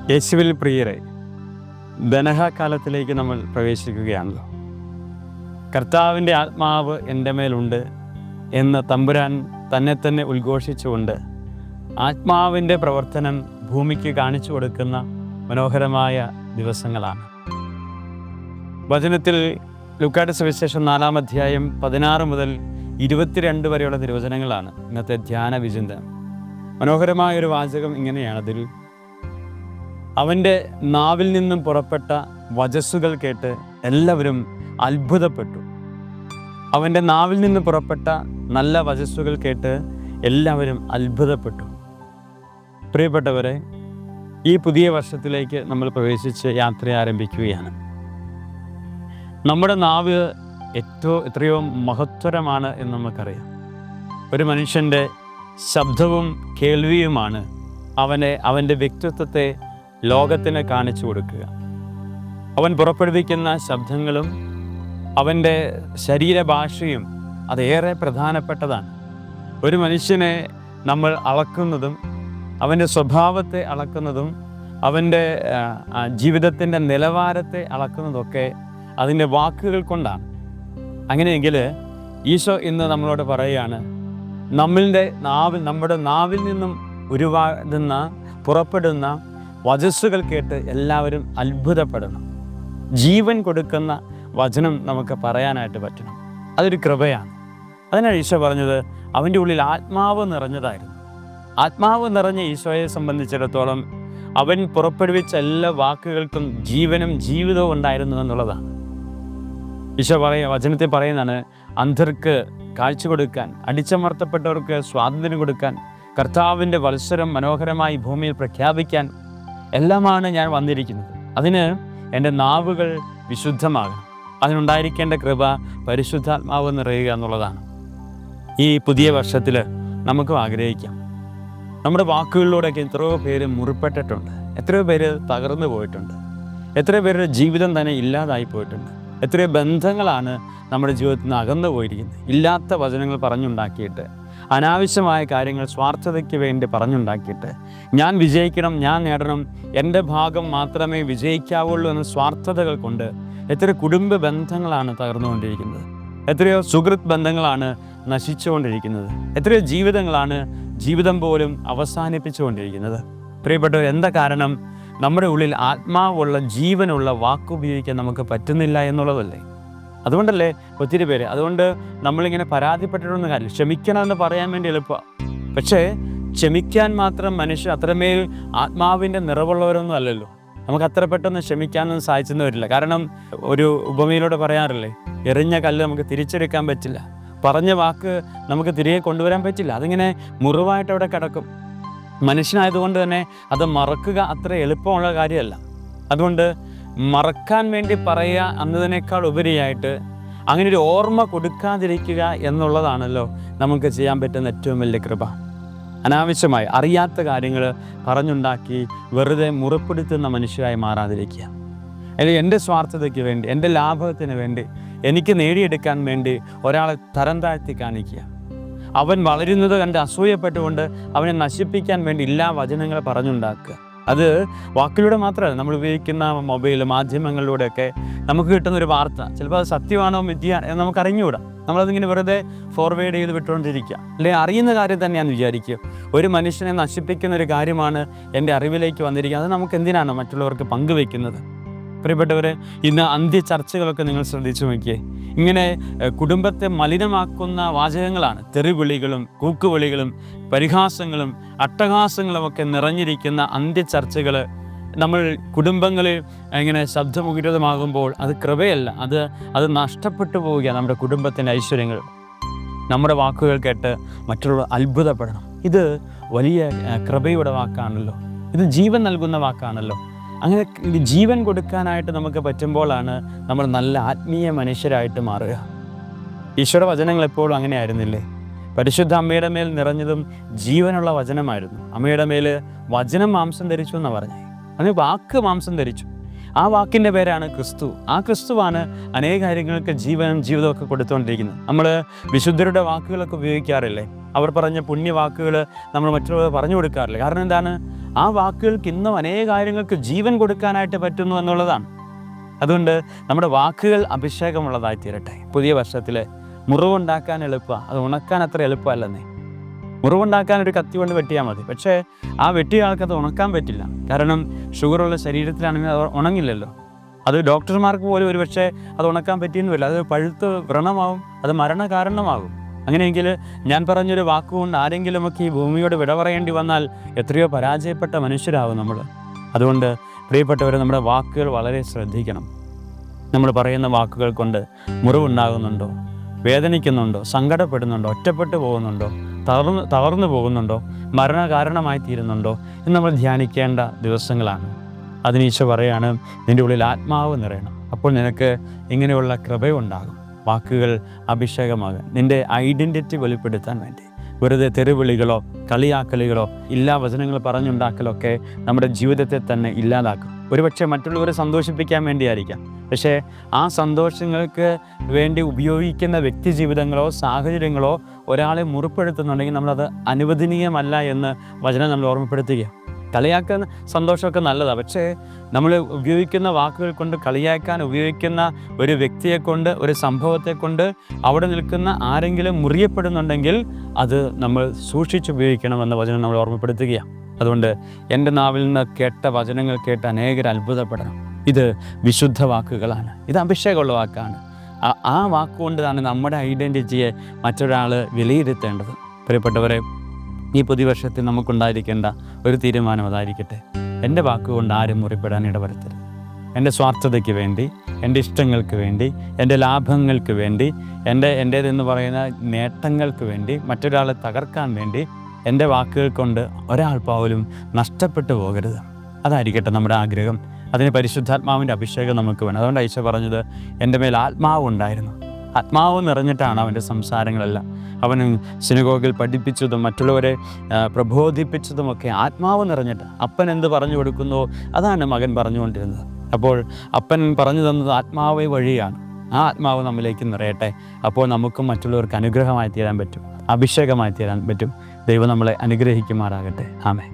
യേശുവിൽ പ്രിയരെ, ധനഹാകാലത്തിലേക്ക് നമ്മൾ പ്രവേശിക്കുകയാണല്ലോ. കർത്താവിൻ്റെ ആത്മാവ് എൻ്റെ മേലുണ്ട് എന്ന് തമ്പുരാൻ തന്നെ ഉദ്ഘോഷിച്ചുകൊണ്ട് ആത്മാവിൻ്റെ പ്രവർത്തനം ഭൂമിക്ക് കാണിച്ചു കൊടുക്കുന്ന മനോഹരമായ ദിവസങ്ങളാണ്. വചനത്തിൽ ലൂക്കായുടെ സുവിശേഷം 4-ാം അധ്യായം 16 മുതൽ 22 വരെയുള്ള തിരുവചനങ്ങളാണ് ഇന്നത്തെ ധ്യാന വിചിന്തനം. മനോഹരമായൊരു വാചകം ഇങ്ങനെയാണ്. അതിൽ അവൻ്റെ നാവിൽ നിന്നും പുറപ്പെട്ട വചസ്സുകൾ കേട്ട് എല്ലാവരും അത്ഭുതപ്പെട്ടു. അവൻ്റെ നാവിൽ നിന്ന് പുറപ്പെട്ട നല്ല വചസ്സുകൾ കേട്ട് എല്ലാവരും അത്ഭുതപ്പെട്ടു. പ്രിയപ്പെട്ടവരെ, ഈ പുതിയ വർഷത്തിലേക്ക് നമ്മൾ പ്രവേശിച്ച് യാത്ര ആരംഭിക്കുകയാണ്. നമ്മുടെ നാവ് എത്രയോ മഹത്തരമാണ് എന്ന് നമുക്കറിയാം. ഒരു മനുഷ്യൻ്റെ ശബ്ദവും കേൾവിയുമാണ് അവൻ്റെ വ്യക്തിത്വത്തെ ലോകത്തിന് കാണിച്ചു കൊടുക്കുക. അവൻ പുറപ്പെടുവിക്കുന്ന ശബ്ദങ്ങളും അവൻ്റെ ശരീരഭാഷയും അതേറെ പ്രധാനപ്പെട്ടതാണ്. ഒരു മനുഷ്യനെ നമ്മൾ അളക്കുന്നതും അവൻ്റെ സ്വഭാവത്തെ അളക്കുന്നതും അവൻ്റെ ജീവിതത്തിൻ്റെ നിലവാരത്തെ അളക്കുന്നതൊക്കെ അതിൻ്റെ വാക്കുകൾ കൊണ്ടാണ്. അങ്ങനെയെങ്കിൽ ഈശോ ഇന്ന് നമ്മളോട് പറയുകയാണ്, നമ്മുടെ നാവിൽ നിന്നും പുറപ്പെടുന്ന വചസ്സുകൾ കേട്ട് എല്ലാവരും അത്ഭുതപ്പെടണം. ജീവൻ കൊടുക്കുന്ന വചനം നമുക്ക് പറയാനായിട്ട് പറ്റണം. അതൊരു കൃപയാണ്. അതിനാണ് ഈശോ പറഞ്ഞത് അവൻ്റെ ഉള്ളിൽ ആത്മാവ് നിറഞ്ഞതായിരുന്നു. ആത്മാവ് നിറഞ്ഞ ഈശോയെ സംബന്ധിച്ചിടത്തോളം അവൻ പുറപ്പെടുവിച്ച എല്ലാ വാക്കുകൾക്കും ജീവനും ജീവിതവും ഉണ്ടായിരുന്നു എന്നുള്ളതാണ്. ഈശോ വചനത്തിൽ പറയുന്നതാണ്, അന്ധർക്ക് കാഴ്ച കൊടുക്കാൻ, അടിച്ചമർത്തപ്പെട്ടവർക്ക് സ്വാതന്ത്ര്യം കൊടുക്കാൻ, കർത്താവിൻ്റെ വത്സരം മനോഹരമായി ഭൂമിയിൽ പ്രഖ്യാപിക്കാൻ എല്ലാമാണ് ഞാൻ വന്നിരിക്കുന്നത്. അതിന് എൻ്റെ നാവുകൾ വിശുദ്ധമാകണം. അതിനുണ്ടായിരിക്കേണ്ട കൃപ പരിശുദ്ധാത്മാവ് നിറയുക എന്നുള്ളതാണ്. ഈ പുതിയ വർഷത്തിൽ നമുക്കും ആഗ്രഹിക്കാം. നമ്മുടെ വാക്കുകളിലൂടെയൊക്കെ എത്രയോ പേര് മുറിപ്പെട്ടിട്ടുണ്ട്, എത്രയോ പേര് തകർന്നു പോയിട്ടുണ്ട്, എത്രയോ പേരുടെ ജീവിതം തന്നെ ഇല്ലാതായി പോയിട്ടുണ്ട്, എത്രയോ ബന്ധങ്ങളാണ് നമ്മുടെ ജീവിതത്തിൽ നിന്ന് അകന്നു പോയിരിക്കുന്നത്. ഇല്ലാത്ത വചനങ്ങൾ പറഞ്ഞുണ്ടാക്കിയിട്ട്, അനാവശ്യമായ കാര്യങ്ങൾ സ്വാർത്ഥതയ്ക്ക് വേണ്ടി പറഞ്ഞുണ്ടാക്കിയിട്ട്, ഞാൻ വിജയിക്കണം, ഞാൻ നേടണം, എൻ്റെ ഭാഗം മാത്രമേ വിജയിക്കാവുള്ളൂ എന്ന സ്വാർത്ഥതകൾ കൊണ്ട് എത്രയോ കുടുംബ ബന്ധങ്ങളാണ് തകർന്നുകൊണ്ടിരിക്കുന്നത്, എത്രയോ സുഹൃത്ത് ബന്ധങ്ങളാണ് നശിച്ചുകൊണ്ടിരിക്കുന്നത്, എത്രയോ ജീവിതം പോലും അവസാനിപ്പിച്ചുകൊണ്ടിരിക്കുന്നത്. പ്രിയപ്പെട്ടവർ, എന്താ കാരണം? നമ്മുടെ ഉള്ളിൽ ആത്മാവുള്ള ജീവനുള്ള വാക്കുപയോഗിക്കാൻ നമുക്ക് പറ്റുന്നില്ല എന്നുള്ളതല്ലേ. അതുകൊണ്ടല്ലേ ഒത്തിരി പേര്. അതുകൊണ്ട് നമ്മളിങ്ങനെ പരാതിപ്പെട്ടിട്ടൊന്നും കാര്യമില്ല. ക്ഷമിക്കണമെന്ന് പറയാൻ വേണ്ടി എളുപ്പമാണ്. പക്ഷേ ക്ഷമിക്കാൻ മാത്രം മനുഷ്യർ അത്രമേൽ ആത്മാവിൻ്റെ നിറവുള്ളവരൊന്നും അല്ലല്ലോ. നമുക്ക് അത്ര പെട്ടെന്ന് ക്ഷമിക്കാനൊന്നും സാധിച്ചെന്ന് വരില്ല. കാരണം ഒരു ഉപമയിലൂടെ പറയാറില്ലേ, എറിഞ്ഞ കല്ല് നമുക്ക് തിരിച്ചെടുക്കാൻ പറ്റില്ല, പറഞ്ഞ വാക്ക് നമുക്ക് തിരികെ കൊണ്ടുവരാൻ പറ്റില്ല. അതിങ്ങനെ മുറിവായിട്ട് അവിടെ കിടക്കും. മനുഷ്യനായതുകൊണ്ട് തന്നെ അത് മറക്കുക അത്ര എളുപ്പമുള്ള കാര്യമല്ല. അതുകൊണ്ട് മറക്കാൻ വേണ്ടി പറയുക എന്നതിനേക്കാൾ ഉപരിയായിട്ട് അങ്ങനെ ഒരു ഓർമ്മ കൊടുക്കാതിരിക്കുക എന്നുള്ളതാണല്ലോ നമുക്ക് ചെയ്യാൻ പറ്റുന്ന ഏറ്റവും വലിയ കൃപ. അനാവശ്യമായി അറിയാത്ത കാര്യങ്ങൾ പറഞ്ഞുണ്ടാക്കി വെറുതെ മുറിപ്പെടുത്തുന്ന മനുഷ്യരായി മാറാതിരിക്കുക. അല്ലെങ്കിൽ എൻ്റെ സ്വാർത്ഥതയ്ക്ക് വേണ്ടി, എൻ്റെ ലാഭത്തിന് വേണ്ടി, എനിക്ക് നേടിയെടുക്കാൻ വേണ്ടി ഒരാളെ തരം താഴ്ത്തി കാണിക്കുക, അവൻ വളരുന്നത് കണ്ട് അസൂയപ്പെട്ടുകൊണ്ട് അവനെ നശിപ്പിക്കാൻ വേണ്ടി എല്ലാ വചനങ്ങൾ പറഞ്ഞുണ്ടാക്കുക. അത് വാക്കിലൂടെ മാത്രമല്ല, നമ്മൾ ഉപയോഗിക്കുന്ന മൊബൈൽ മാധ്യമങ്ങളിലൂടെയൊക്കെ നമുക്ക് കിട്ടുന്നൊരു വാർത്ത ചിലപ്പോൾ അത് സത്യമാണോ മിഥ്യയാണോ എന്ന് നമുക്ക് അറിഞ്ഞുകൂടാ. നമ്മളതിങ്ങനെ വെറുതെ ഫോർവേഡ് ചെയ്ത് വിട്ടുകൊണ്ടിരിക്കുക. അല്ലെങ്കിൽ അറിയുന്ന കാര്യം തന്നെയാണെന്ന് വിചാരിക്കുക. ഒരു മനുഷ്യനെ നശിപ്പിക്കുന്ന ഒരു കാര്യമാണ് എൻ്റെ അറിവിലേക്ക് വന്നിരിക്കുക. അത് നമുക്ക് എന്തിനാണ് മറ്റുള്ളവർക്ക് പങ്കുവെക്കുന്നത്? പ്രിയപ്പെട്ടവരെ, ഇന്ന് അന്ത്യ ചർച്ചകളൊക്കെ നിങ്ങൾ ശ്രദ്ധിച്ചു നോക്കിയേ. ഇങ്ങനെ കുടുംബത്തെ മലിനമാക്കുന്ന വാചകങ്ങളാണ്. തെറിവിളികളും കൂക്കുവിളികളും പരിഹാസങ്ങളും അട്ടഹാസങ്ങളും ഒക്കെ നിറഞ്ഞിരിക്കുന്ന അന്ത്യ ചർച്ചകൾ നമ്മൾ കുടുംബങ്ങളിൽ ഇങ്ങനെ ശബ്ദമുഖരിതമാകുമ്പോൾ അത് കൃപയല്ല, അത് നഷ്ടപ്പെട്ടു പോവുക നമ്മുടെ കുടുംബത്തിൻ്റെ ഐശ്വര്യങ്ങൾ. നമ്മുടെ വാക്കുകൾ കേട്ട് മറ്റുള്ളവർ അത്ഭുതപ്പെടണം. ഇത് വലിയ കൃപയുടെ വാക്കാണല്ലോ, ഇത് ജീവൻ നൽകുന്ന വാക്കാണല്ലോ. അങ്ങനെ ജീവൻ കൊടുക്കാനായിട്ട് നമുക്ക് പറ്റുമ്പോഴാണ് നമ്മൾ നല്ല ആത്മീയ മനുഷ്യരായിട്ട് മാറുക. ഈശോയുടെ വചനങ്ങൾ എപ്പോഴും അങ്ങനെ ആയിരുന്നില്ലേ? പരിശുദ്ധ അമ്മയുടെ മേൽ നിറഞ്ഞതും ജീവനുള്ള വചനമായിരുന്നു. അമ്മയുടെ മേൽ വചനം മാംസം ധരിച്ചു എന്നാണ് പറഞ്ഞത്. അങ്ങനെ വാക്ക് മാംസം ധരിച്ചു. ആ വാക്കിൻ്റെ പേരാണ് ക്രിസ്തു. ആ ക്രിസ്തുവാണ് അനേക കാര്യങ്ങൾക്ക് ജീവനും ജീവിതമൊക്കെ കൊടുത്തുകൊണ്ടിരിക്കുന്നത്. നമ്മൾ വിശുദ്ധരുടെ വാക്കുകളൊക്കെ ഉപയോഗിക്കാറില്ലേ? അവർ പറഞ്ഞ പുണ്യവാക്കുകൾ നമ്മൾ മറ്റുള്ളവർ പറഞ്ഞു കൊടുക്കാറില്ല. കാരണം എന്താണ്? ആ വാക്കുകൾക്ക് ഇന്നും അനേക കാര്യങ്ങൾക്ക് ജീവൻ കൊടുക്കാനായിട്ട് പറ്റുന്നു എന്നുള്ളതാണ്. അതുകൊണ്ട് നമ്മുടെ വാക്കുകൾ അഭിഷേകമുള്ളതായി തീരട്ടെ. പുതിയ വർഷത്തിൽ മുറിവുണ്ടാക്കാൻ എളുപ്പമാണ്, അത് ഉണക്കാൻ അത്ര എളുപ്പമല്ലെന്നേ. മുറിവുണ്ടാക്കാൻ ഒരു കത്തി കൊണ്ട് വെട്ടിയാൽ മതി, പക്ഷേ ആ വെട്ടിയ ആൾക്കത് ഉണക്കാൻ പറ്റില്ല. കാരണം ഷുഗറുള്ള ശരീരത്തിലാണെങ്കിൽ അത് ഉണങ്ങില്ലല്ലോ. അത് ഡോക്ടർമാർക്ക് പോലും ഒരു പക്ഷേ അത് ഉണക്കാൻ പറ്റിയെന്ന് വരില്ല, അത് പഴുത്ത് വ്രണമാവും, അത് മരണകാരണമാകും. അങ്ങനെയെങ്കിൽ ഞാൻ പറഞ്ഞൊരു വാക്കുകൊണ്ട് ആരെങ്കിലുമൊക്കെ ഈ ഭൂമിയോട് വിട പറയേണ്ടി വന്നാൽ എത്രയോ പരാജയപ്പെട്ട മനുഷ്യരാകും നമ്മൾ. അതുകൊണ്ട് പ്രിയപ്പെട്ടവരെ, നമ്മുടെ വാക്കുകൾ വളരെ ശ്രദ്ധിക്കണം. നമ്മൾ പറയുന്ന വാക്കുകൾ കൊണ്ട് മുറിവുണ്ടാകുന്നുണ്ടോ, വേദനിക്കുന്നുണ്ടോ, സങ്കടപ്പെടുന്നുണ്ടോ, ഒറ്റപ്പെട്ടു പോകുന്നുണ്ടോ, തളർന്നു പോകുന്നുണ്ടോ, മരണകാരണമായി തീരുന്നുണ്ടോ എന്ന് നമ്മൾ ധ്യാനിക്കേണ്ട ദിവസങ്ങളാണ്. അതിന് ഈശോ പറയാണ്, നിൻ്റെ ഉള്ളിൽ ആത്മാവ് നിറയണം, അപ്പോൾ നിനക്ക് ഇങ്ങനെയുള്ള കൃപയുണ്ടാകും. വാക്കുകൾ അഭിഷേകമാകാൻ, നിൻ്റെ ഐഡൻറ്റിറ്റി വെളിപ്പെടുത്താൻ വേണ്ടി. വെറുതെ തെറിവിളികളോ കളിയാക്കലുകളോ ഇല്ലാ വചനങ്ങൾ പറഞ്ഞുണ്ടാക്കലൊക്കെ നമ്മുടെ ജീവിതത്തെ തന്നെ ഇല്ലാതാക്കും. ഒരുപക്ഷെ മറ്റുള്ളവരെ സന്തോഷിപ്പിക്കാൻ വേണ്ടിയായിരിക്കാം, പക്ഷേ ആ സന്തോഷങ്ങൾക്ക് വേണ്ടി ഉപയോഗിക്കുന്ന വ്യക്തി ജീവിതങ്ങളോ സാഹചര്യങ്ങളോ ഒരാളെ മുറിപ്പെടുത്തുന്നുണ്ടെങ്കിൽ നമ്മളത് അനുവദനീയമല്ല എന്ന് വചനം നമ്മൾ ഓർമ്മപ്പെടുത്തുക. കളിയാക്കുന്ന സന്തോഷമൊക്കെ നല്ലതാണ്, പക്ഷേ നമ്മൾ ഉപയോഗിക്കുന്ന വാക്കുകൾ കൊണ്ട് കളിയാക്കാൻ ഉപയോഗിക്കുന്ന ഒരു വ്യക്തിയെ കൊണ്ട്, ഒരു സംഭവത്തെ കൊണ്ട് അവിടെ നിൽക്കുന്ന ആരെങ്കിലും മുറിയപ്പെടുന്നുണ്ടെങ്കിൽ അത് നമ്മൾ സൂക്ഷിച്ചുപയോഗിക്കണമെന്ന വചനം നമ്മൾ ഓർമ്മപ്പെടുത്തുകയാണ്. അതുകൊണ്ട് എൻ്റെ നാവിൽ നിന്ന് കേട്ട വചനങ്ങൾ കേട്ട് അനേകർ അത്ഭുതപ്പെടണം. ഇത് വിശുദ്ധ വാക്കുകളാണ്, ഇത് അഭിഷേകമുള്ള വാക്കാണ്. ആ വാക്കുകൊണ്ടാണ് നമ്മുടെ ഐഡൻറ്റിറ്റിയെ മറ്റൊരാൾ വിലയിരുത്തേണ്ടത്. പ്രിയപ്പെട്ടവരെ, ഈ പുതിയ വർഷത്തിൽ നമുക്കുണ്ടായിരിക്കേണ്ട ഒരു തീരുമാനം അതായിരിക്കട്ടെ, എൻ്റെ വാക്കുകൊണ്ട് ആരും മുറിപ്പെടാൻ ഇടവരുത്തരുത്. എൻ്റെ സ്വാർത്ഥതയ്ക്ക് വേണ്ടി, എൻ്റെ ഇഷ്ടങ്ങൾക്ക് വേണ്ടി, എൻ്റെ ലാഭങ്ങൾക്ക് വേണ്ടി, എൻ്റേതെന്ന് പറയുന്ന നേട്ടങ്ങൾക്ക് വേണ്ടി, മറ്റൊരാളെ തകർക്കാൻ വേണ്ടി എൻ്റെ വാക്കുകൾ കൊണ്ട് ഒരാൾ പോലും നഷ്ടപ്പെട്ടു പോകരുത്. അതായിരിക്കട്ടെ നമ്മുടെ ആഗ്രഹം. അതിന് പരിശുദ്ധാത്മാവിൻ്റെ അഭിഷേകം നമുക്ക് വേണം. അതുകൊണ്ട് ഈശോ പറഞ്ഞത്, എൻ്റെ മേൽ ആത്മാവ് ഉണ്ടായിരുന്നു. ആത്മാവ് നിറഞ്ഞിട്ടാണ് അവൻ്റെ സംസാരങ്ങളെല്ലാം. അവൻ സിനഗോഗിൽ പഠിപ്പിച്ചതും മറ്റുള്ളവരെ പ്രബോധിപ്പിച്ചതുമൊക്കെ ആത്മാവ് നിറഞ്ഞിട്ട്. അപ്പൻ എന്ത് പറഞ്ഞു കൊടുക്കുന്നുവോ അതാണ് മകൻ പറഞ്ഞുകൊണ്ടിരുന്നത്. അപ്പോൾ അപ്പൻ പറഞ്ഞു തന്നത് ആത്മാവ് വഴിയാണ്. ആ ആത്മാവ് നമ്മിലേക്ക് നിറയട്ടെ. അപ്പോൾ നമുക്കും മറ്റുള്ളവർക്ക് അനുഗ്രഹമായി തീരാൻ പറ്റും, അഭിഷേകമായി തീരാൻ പറ്റും. ദൈവം നമ്മളെ അനുഗ്രഹിക്കുമാറാകട്ടെ. ആമേൻ.